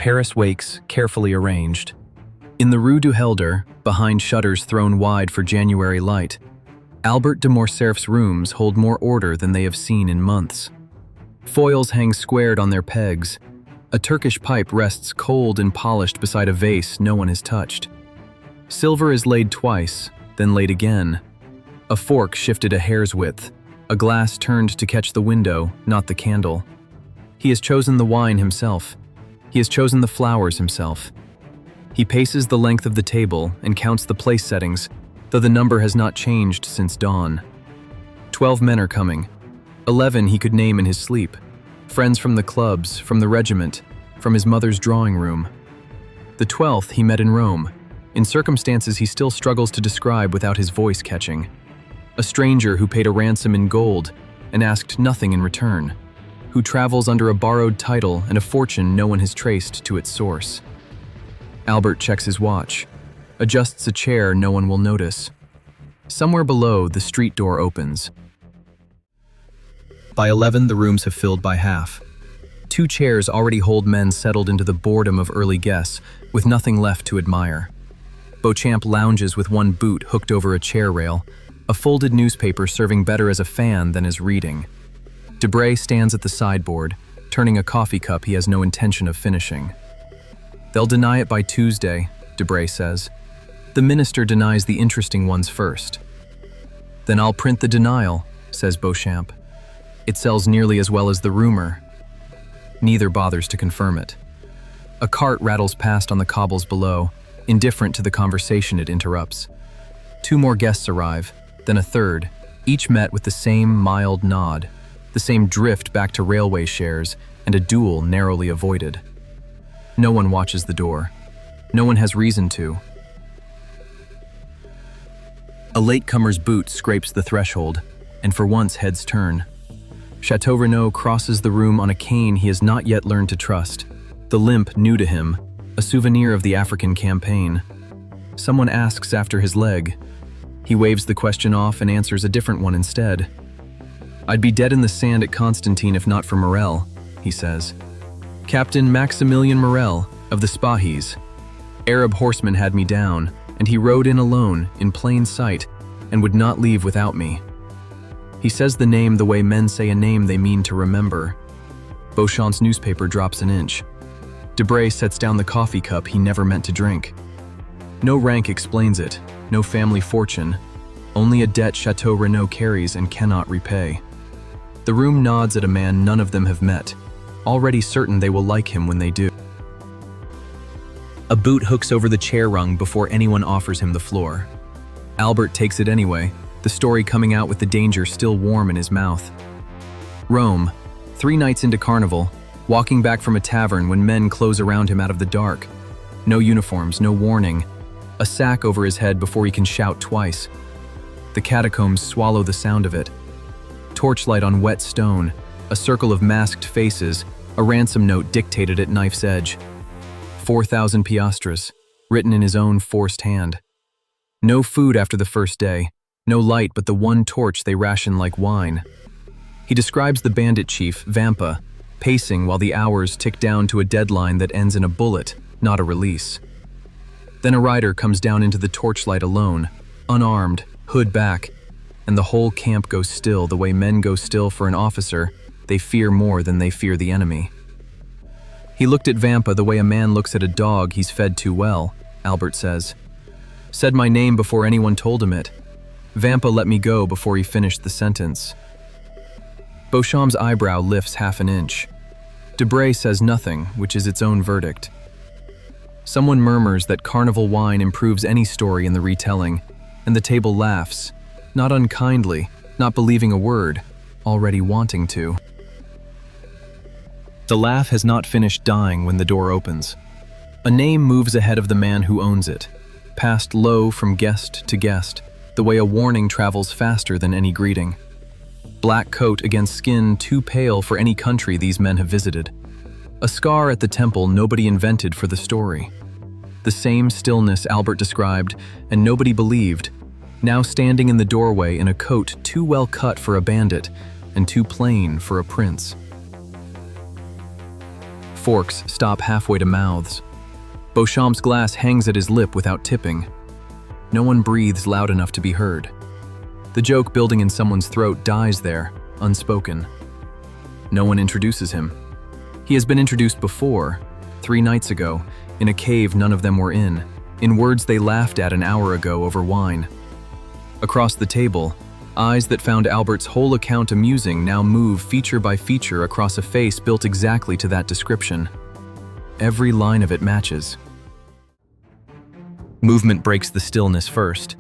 Paris wakes, carefully arranged. In the Rue du Helder, behind shutters thrown wide for January light, Albert de Morcerf's rooms hold more order than they have seen in months. Foils hang squared on their pegs. A Turkish pipe rests cold and polished beside a vase no one has touched. Silver is laid twice, then laid again. A fork shifted a hair's width. A glass turned to catch the window, not the candle. He has chosen the wine himself. He has chosen the flowers himself. He paces the length of the table and counts the place settings, though the number has not changed since dawn. 12 men are coming. 11 he could name in his sleep. Friends from the clubs, from the regiment, from his mother's drawing room. The 12th he met in Rome, in circumstances he still struggles to describe without his voice catching. A stranger who paid a ransom in gold and asked nothing in return, who travels under a borrowed title and a fortune no one has traced to its source. Albert checks his watch, adjusts a chair no one will notice. Somewhere below, the street door opens. By 11, the rooms have filled by half. 2 chairs already hold men settled into the boredom of early guests, with nothing left to admire. Beauchamp lounges with one boot hooked over a chair rail, a folded newspaper serving better as a fan than as reading. Debray stands at the sideboard, turning a coffee cup he has no intention of finishing. They'll deny it by Tuesday, Debray says. The minister denies the interesting ones first. Then I'll print the denial, says Beauchamp. It sells nearly as well as the rumor. Neither bothers to confirm it. A cart rattles past on the cobbles below, indifferent to the conversation it interrupts. 2 more guests arrive, then a third, each met with the same mild nod, the same drift back to railway shares, and a duel narrowly avoided. No one watches the door. No one has reason to. A latecomer's boot scrapes the threshold, and for once heads turn. Chateau Renaud crosses the room on a cane he has not yet learned to trust, the limp new to him, a souvenir of the African campaign. Someone asks after his leg. He waves the question off and answers a different one instead. I'd be dead in the sand at Constantine if not for Morel, he says. Captain Maximilian Morel, of the Spahis. Arab horsemen had me down, and he rode in alone, in plain sight, and would not leave without me. He says the name the way men say a name they mean to remember. Beauchamp's newspaper drops an inch. Debray sets down the coffee cup he never meant to drink. No rank explains it, no family fortune, only a debt Chateau Renaud carries and cannot repay. The room nods at a man none of them have met, already certain they will like him when they do. A boot hooks over the chair rung before anyone offers him the floor. Albert takes it anyway, the story coming out with the danger still warm in his mouth. Rome, 3 nights into carnival, walking back from a tavern when men close around him out of the dark. No uniforms, no warning. A sack over his head before he can shout twice. The catacombs swallow the sound of it. Torchlight on wet stone, a circle of masked faces, a ransom note dictated at knife's edge. 4,000 piastres, written in his own forced hand. No food after the first day, no light but the one torch they ration like wine. He describes the bandit chief, Vampa, pacing while the hours tick down to a deadline that ends in a bullet, not a release. Then a rider comes down into the torchlight alone, unarmed, hood back, and the whole camp goes still the way men go still for an officer they fear more than they fear the enemy. He looked at Vampa the way a man looks at a dog he's fed too well, Albert says. Said my name before anyone told him it. Vampa let me go before he finished the sentence. Beauchamp's eyebrow lifts half an inch. Debray says nothing, which is its own verdict. Someone murmurs that carnival wine improves any story in the retelling, and the table laughs, not unkindly, not believing a word, already wanting to. The laugh has not finished dying when the door opens. A name moves ahead of the man who owns it, passed low from guest to guest, the way a warning travels faster than any greeting. Black coat against skin too pale for any country these men have visited. A scar at the temple nobody invented for the story. The same stillness Albert described, and nobody believed, now standing in the doorway in a coat too well cut for a bandit and too plain for a prince. Forks stop halfway to mouths. Beauchamp's glass hangs at his lip without tipping. No one breathes loud enough to be heard. The joke building in someone's throat dies there, unspoken. No one introduces him. He has been introduced before, 3 nights ago, in a cave none of them were in words they laughed at an hour ago over wine. Across the table, eyes that found Albert's whole account amusing now move feature by feature across a face built exactly to that description. Every line of it matches. Movement breaks the stillness first.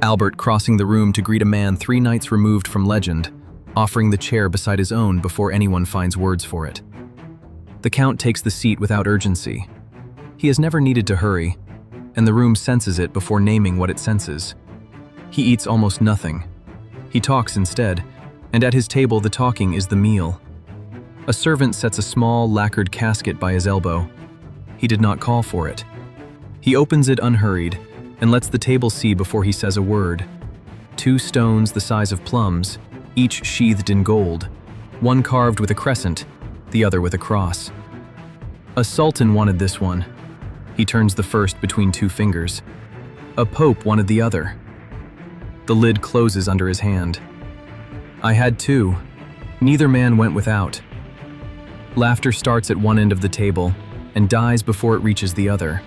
Albert crossing the room to greet a man 3 nights removed from legend, offering the chair beside his own before anyone finds words for it. The Count takes the seat without urgency. He has never needed to hurry, and the room senses it before naming what it senses. He eats almost nothing. He talks instead, and at his table the talking is the meal. A servant sets a small, lacquered casket by his elbow. He did not call for it. He opens it unhurried and lets the table see before he says a word. 2 stones the size of plums, each sheathed in gold, one carved with a crescent, the other with a cross. A sultan wanted this one. He turns the first between 2 fingers. A pope wanted the other. The lid closes under his hand. I had 2. Neither man went without. Laughter starts at one end of the table and dies before it reaches the other.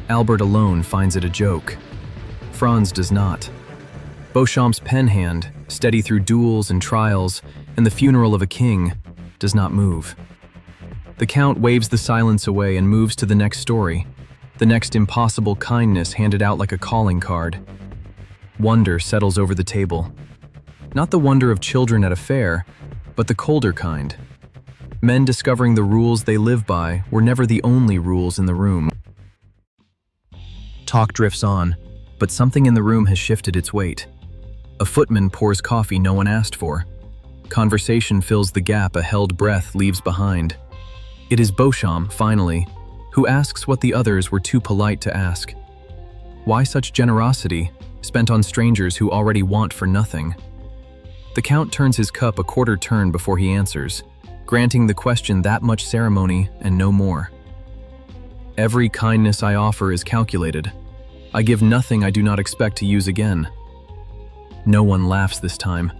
Albert alone finds it a joke. Franz does not. Beauchamp's pen hand, steady through duels and trials and the funeral of a king, does not move. The Count waves the silence away and moves to the next story, the next impossible kindness handed out like a calling card. Wonder settles over the table. Not the wonder of children at a fair, but the colder kind. Men discovering the rules they live by were never the only rules in the room. Talk drifts on, but something in the room has shifted its weight. A footman pours coffee no one asked for. Conversation fills the gap a held breath leaves behind. It is Beauchamp, finally, who asks what the others were too polite to ask. Why such generosity, spent on strangers who already want for nothing? The Count turns his cup a quarter turn before he answers, granting the question that much ceremony and no more. Every kindness I offer is calculated. I give nothing I do not expect to use again. No one laughs this time.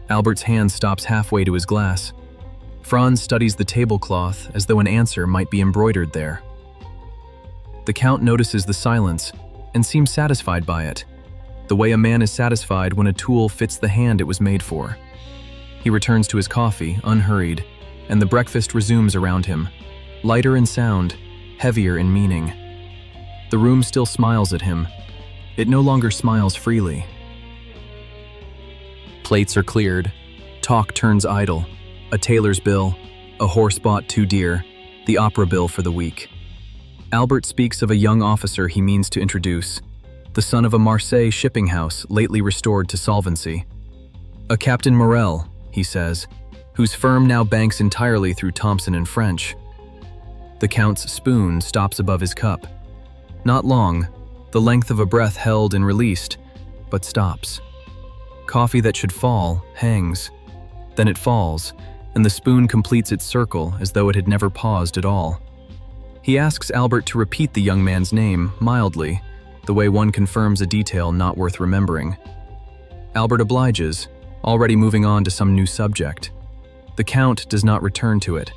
Albert's hand stops halfway to his glass. Franz studies the tablecloth as though an answer might be embroidered there. The Count notices the silence and seems satisfied by it, the way a man is satisfied when a tool fits the hand it was made for. He returns to his coffee, unhurried, and the breakfast resumes around him, lighter in sound, heavier in meaning. The room still smiles at him. It no longer smiles freely. Plates are cleared. Talk turns idle. A tailor's bill, a horse bought too dear, the opera bill for the week. Albert speaks of a young officer he means to introduce, the son of a Marseille shipping house lately restored to solvency. A Captain Morel, he says, whose firm now banks entirely through Thompson and French. The Count's spoon stops above his cup. Not long, the length of a breath held and released, but stops. Coffee that should fall hangs. Then it falls, and the spoon completes its circle as though it had never paused at all. He asks Albert to repeat the young man's name, mildly, the way one confirms a detail not worth remembering. Albert obliges, already moving on to some new subject. The Count does not return to it.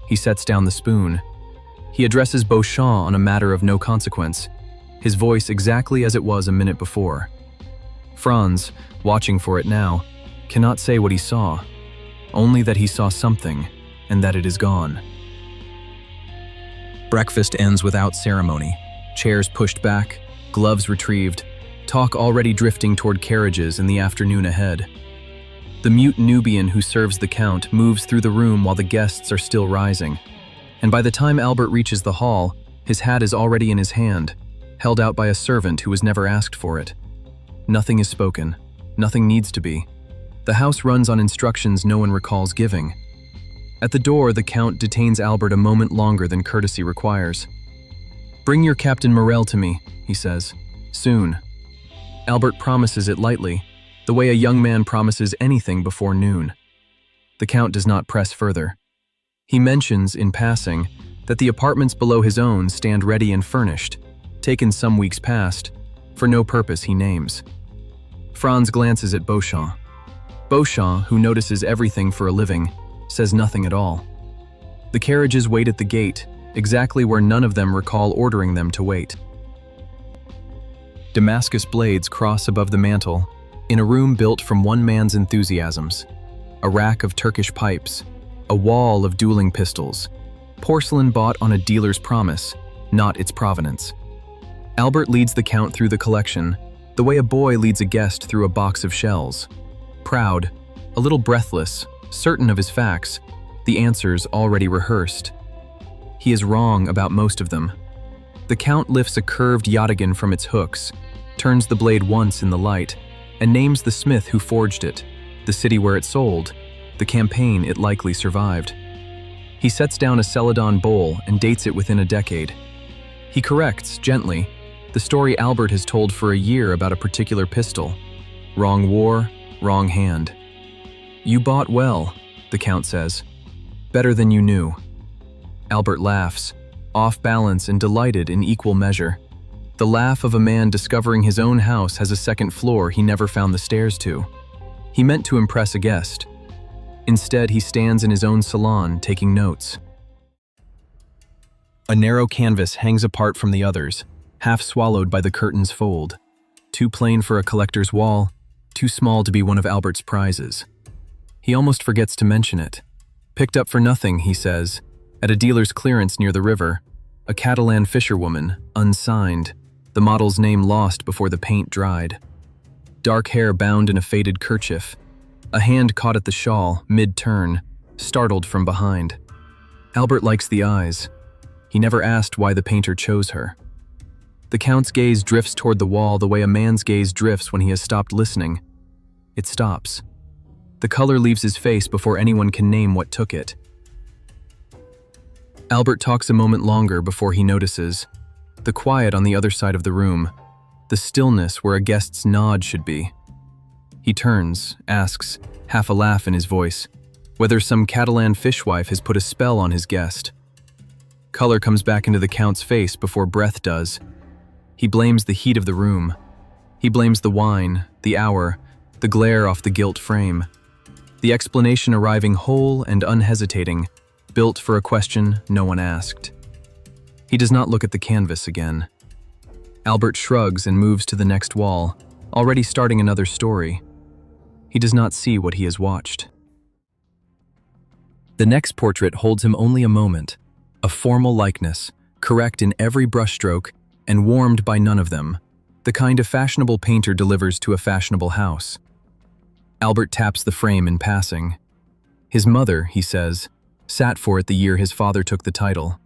He sets down the spoon. He addresses Beauchamp on a matter of no consequence, his voice exactly as it was a minute before. Franz, watching for it now, cannot say what he saw, only that he saw something, and that it is gone. Breakfast ends without ceremony. Chairs pushed back, gloves retrieved, talk already drifting toward carriages in the afternoon ahead. The mute Nubian who serves the Count moves through the room while the guests are still rising, and by the time Albert reaches the hall, his hat is already in his hand, held out by a servant who was never asked for it. Nothing is spoken. Nothing needs to be. The house runs on instructions no one recalls giving. At the door, the Count detains Albert a moment longer than courtesy requires. "Bring your Captain Morel to me," he says. "Soon." Albert promises it lightly, the way a young man promises anything before noon. The Count does not press further. He mentions, in passing, that the apartments below his own stand ready and furnished, taken some weeks past, for no purpose he names. Franz glances at Beauchamp. Beauchamp, who notices everything for a living, says nothing at all. The carriages wait at the gate, exactly where none of them recall ordering them to wait. Damascus blades cross above the mantel, in a room built from one man's enthusiasms. A rack of Turkish pipes, a wall of dueling pistols, porcelain bought on a dealer's promise, not its provenance. Albert leads the Count through the collection, the way a boy leads a guest through a box of shells. Proud, a little breathless, certain of his facts, the answers already rehearsed. He is wrong about most of them. The Count lifts a curved yataghan from its hooks, turns the blade once in the light, and names the smith who forged it, the city where it sold, the campaign it likely survived. He sets down a celadon bowl and dates it within a decade. He corrects, gently, the story Albert has told for a year about a particular pistol. Wrong war, wrong hand. "You bought well," the Count says. "Better than you knew." Albert laughs, off balance and delighted in equal measure. The laugh of a man discovering his own house has a second floor he never found the stairs to. He meant to impress a guest. Instead, he stands in his own salon, taking notes. A narrow canvas hangs apart from the others, half swallowed by the curtain's fold. Too plain for a collector's wall, too small to be one of Albert's prizes. He almost forgets to mention it. Picked up for nothing, he says, at a dealer's clearance near the river. A Catalan fisherwoman, unsigned, the model's name lost before the paint dried. Dark hair bound in a faded kerchief. A hand caught at the shawl, mid-turn, startled from behind. Albert likes the eyes. He never asked why the painter chose her. The Count's gaze drifts toward the wall the way a man's gaze drifts when he has stopped listening. It stops. The color leaves his face before anyone can name what took it. Albert talks a moment longer before he notices the quiet on the other side of the room, the stillness where a guest's nod should be. He turns, asks, half a laugh in his voice, whether some Catalan fishwife has put a spell on his guest. Color comes back into the Count's face before breath does. He blames the heat of the room. He blames the wine, the hour, the glare off the gilt frame. The explanation arriving whole and unhesitating, built for a question no one asked. He does not look at the canvas again. Albert shrugs and moves to the next wall, already starting another story. He does not see what he has watched. The next portrait holds him only a moment, a formal likeness, correct in every brushstroke and warmed by none of them, the kind a fashionable painter delivers to a fashionable house. Albert taps the frame in passing. His mother, he says, sat for it the year his father took the title.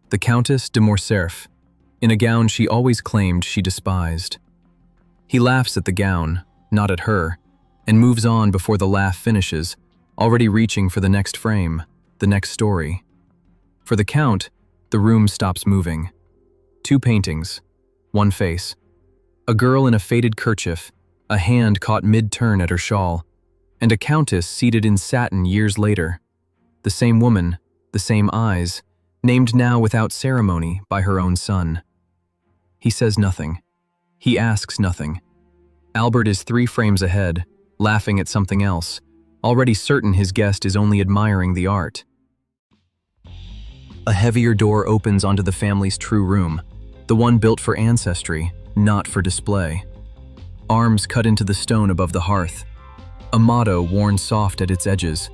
The Countess de Morcerf, in a gown she always claimed she despised. He laughs at the gown, not at her, and moves on before the laugh finishes, already reaching for the next frame, the next story. For the Count, the room stops moving. Two paintings, one face. A girl in a faded kerchief, a hand caught mid-turn at her shawl, and a countess seated in satin years later. The same woman, the same eyes, named now without ceremony by her own son. He says nothing. He asks nothing. Albert is 3 frames ahead, laughing at something else, already certain his guest is only admiring the art. A heavier door opens onto the family's true room, the one built for ancestry, not for display. Arms cut into the stone above the hearth. A motto worn soft at its edges.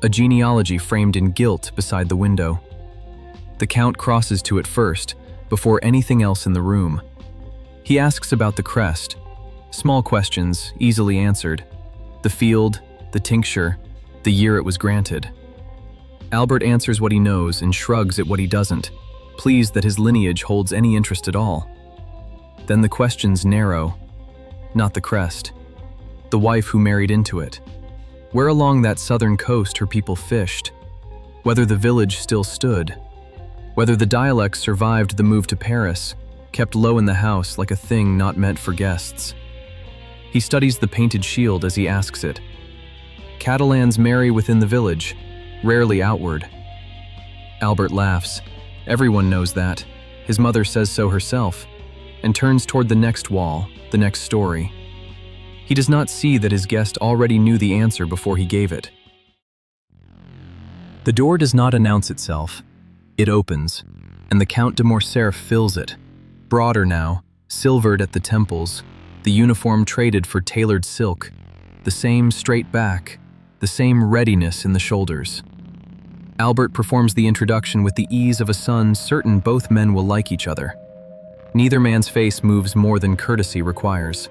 A genealogy framed in gilt beside the window. The Count crosses to it first, before anything else in the room. He asks about the crest. Small questions, easily answered. The field, the tincture, the year it was granted. Albert answers what he knows and shrugs at what he doesn't, pleased that his lineage holds any interest at all. Then the questions narrow. Not the crest. The wife who married into it. Where along that southern coast her people fished. Whether the village still stood. Whether the dialect survived the move to Paris, kept low in the house like a thing not meant for guests. He studies the painted shield as he asks it. Catalans marry within the village, rarely outward. Albert laughs. Everyone knows that. His mother says so herself, and turns toward the next wall, the next story. He does not see that his guest already knew the answer before he gave it. The door does not announce itself. It opens, and the Count de Morcerf fills it. Broader now, silvered at the temples, the uniform traded for tailored silk, the same straight back, the same readiness in the shoulders. Albert performs the introduction with the ease of a son certain both men will like each other. Neither man's face moves more than courtesy requires.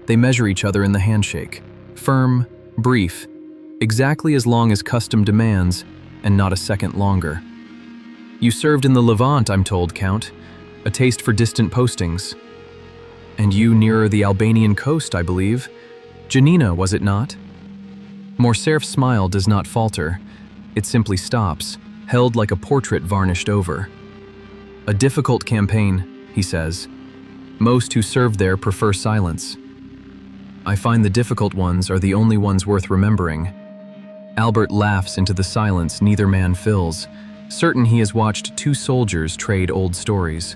They measure each other in the handshake, firm, brief, exactly as long as custom demands, and not a second longer. You served in the Levant, I'm told, Count. A taste for distant postings. And you nearer the Albanian coast, I believe. Janina, was it not? Morcerf's smile does not falter. It simply stops, held like a portrait varnished over. A difficult campaign, he says. Most who served there prefer silence. I find the difficult ones are the only ones worth remembering. Albert laughs into the silence neither man fills, certain he has watched two soldiers trade old stories.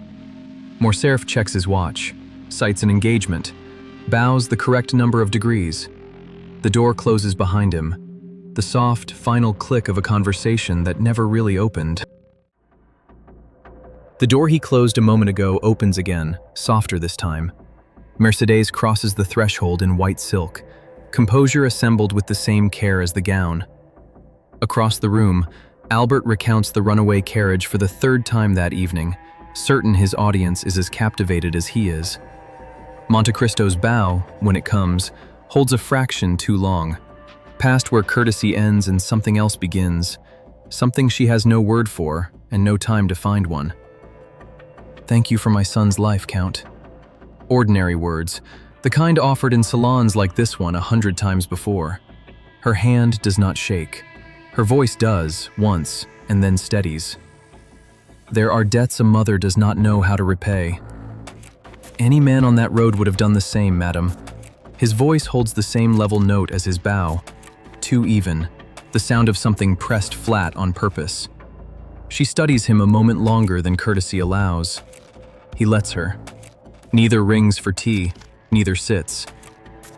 Morcerf checks his watch, cites an engagement, bows the correct number of degrees. The door closes behind him, the soft, final click of a conversation that never really opened. The door he closed a moment ago opens again, softer this time. Mercédès crosses the threshold in white silk, composure assembled with the same care as the gown. Across the room, Albert recounts the runaway carriage for the third time that evening, certain his audience is as captivated as he is. Monte Cristo's bow, when it comes, holds a fraction too long, past where courtesy ends and something else begins, something she has no word for and no time to find one. Thank you for my son's life, Count. Ordinary words, the kind offered in salons like this one 100 times before. Her hand does not shake. Her voice does, once, and then steadies. There are debts a mother does not know how to repay. Any man on that road would have done the same, madam. His voice holds the same level note as his bow. Too even, the sound of something pressed flat on purpose. She studies him a moment longer than courtesy allows. He lets her. Neither rings for tea, neither sits.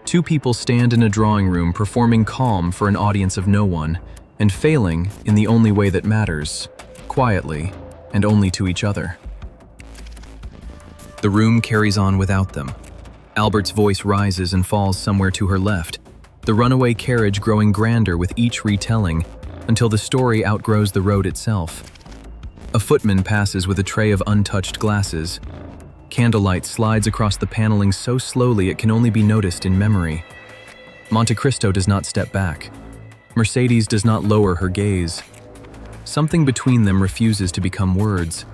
Two people stand in a drawing room performing calm for an audience of no one, and failing in the only way that matters, quietly, and only to each other. The room carries on without them. Albert's voice rises and falls somewhere to her left, the runaway carriage growing grander with each retelling until the story outgrows the road itself. A footman passes with a tray of untouched glasses. Candlelight slides across the paneling so slowly it can only be noticed in memory. Monte Cristo does not step back. Mercédès does not lower her gaze. Something between them refuses to become words.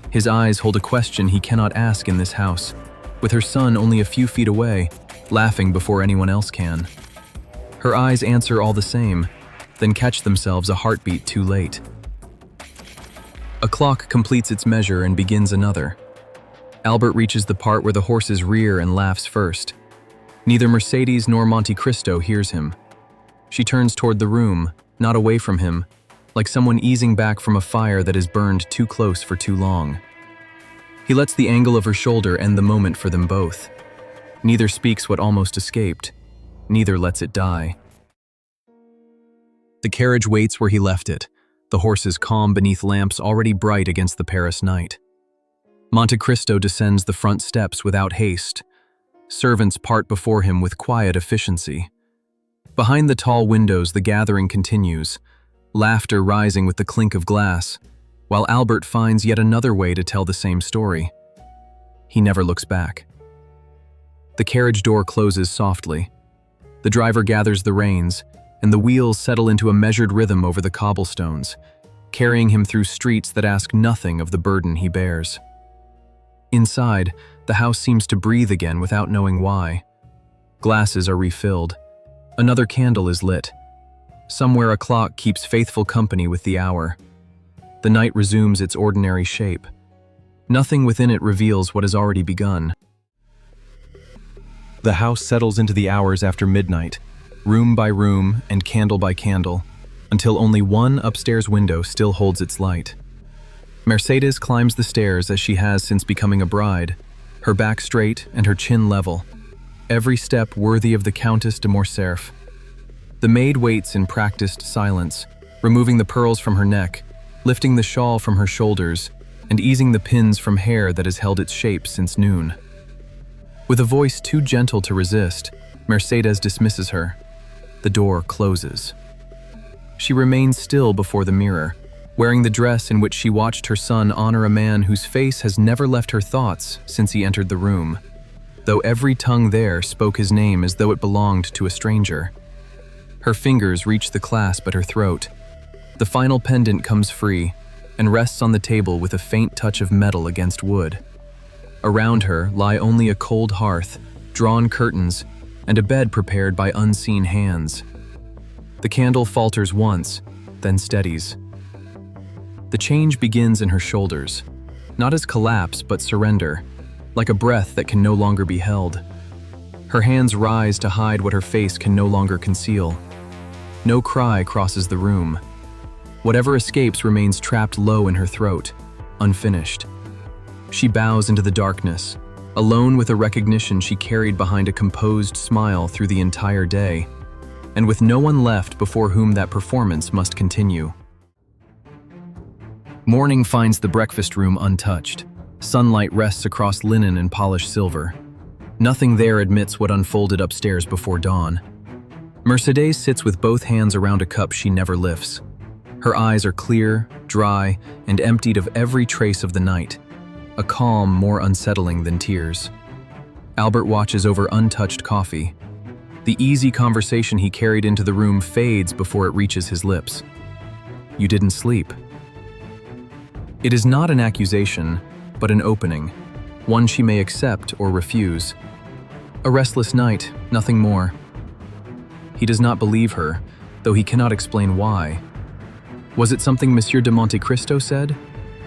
His eyes hold a question he cannot ask in this house, with her son only a few feet away, laughing before anyone else can. Her eyes answer all the same, then catch themselves a heartbeat too late. A clock completes its measure and begins another. Albert reaches the part where the horses rear and laughs first. Neither Mercédès nor Monte Cristo hears him. She turns toward the room, not away from him, like someone easing back from a fire that has burned too close for too long. He lets the angle of her shoulder end the moment for them both. Neither speaks what almost escaped. Neither lets it die. The carriage waits where he left it, the horses calm beneath lamps already bright against the Paris night. Monte Cristo descends the front steps without haste. Servants part before him with quiet efficiency. Behind the tall windows, the gathering continues, laughter rising with the clink of glass, while Albert finds yet another way to tell the same story. He never looks back. The carriage door closes softly. The driver gathers the reins, and the wheels settle into a measured rhythm over the cobblestones, carrying him through streets that ask nothing of the burden he bears. Inside, the house seems to breathe again without knowing why. Glasses are refilled. Another candle is lit. Somewhere a clock keeps faithful company with the hour. The night resumes its ordinary shape. Nothing within it reveals what has already begun. The house settles into the hours after midnight, room by room and candle by candle, until only one upstairs window still holds its light. Mercédès climbs the stairs as she has since becoming a bride, her back straight and her chin level, every step worthy of the Countess de Morcerf. The maid waits in practiced silence, removing the pearls from her neck, lifting the shawl from her shoulders, and easing the pins from hair that has held its shape since noon. With a voice too gentle to resist, Mercédès dismisses her. The door closes. She remains still before the mirror, wearing the dress in which she watched her son honor a man whose face has never left her thoughts since he entered the room, though every tongue there spoke his name as though it belonged to a stranger. Her fingers reach the clasp at her throat. The final pendant comes free and rests on the table with a faint touch of metal against wood. Around her lie only a cold hearth, drawn curtains, and a bed prepared by unseen hands. The candle falters once, then steadies. The change begins in her shoulders, not as collapse but surrender, like a breath that can no longer be held. Her hands rise to hide what her face can no longer conceal. No cry crosses the room. Whatever escapes remains trapped low in her throat, unfinished. She bows into the darkness, alone with a recognition she carried behind a composed smile through the entire day, and with no one left before whom that performance must continue. Morning finds the breakfast room untouched. Sunlight rests across linen and polished silver. Nothing there admits what unfolded upstairs before dawn. Mercédès sits with both hands around a cup she never lifts. Her eyes are clear, dry, and emptied of every trace of the night, a calm more unsettling than tears. Albert watches over untouched coffee. The easy conversation he carried into the room fades before it reaches his lips. "You didn't sleep." It is not an accusation, but an opening, one she may accept or refuse. A restless night, nothing more. He does not believe her, though he cannot explain why. Was it something Monsieur de Monte Cristo said?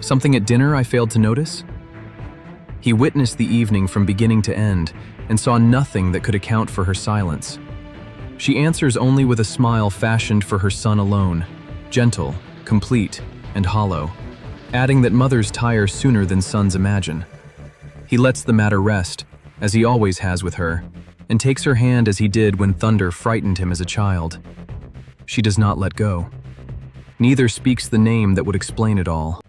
Something at dinner I failed to notice? He witnessed the evening from beginning to end and saw nothing that could account for her silence. She answers only with a smile fashioned for her son alone, gentle, complete, and hollow, adding that mothers tire sooner than sons imagine. He lets the matter rest, as he always has with her, and takes her hand as he did when thunder frightened him as a child. She does not let go. Neither speaks the name that would explain it all.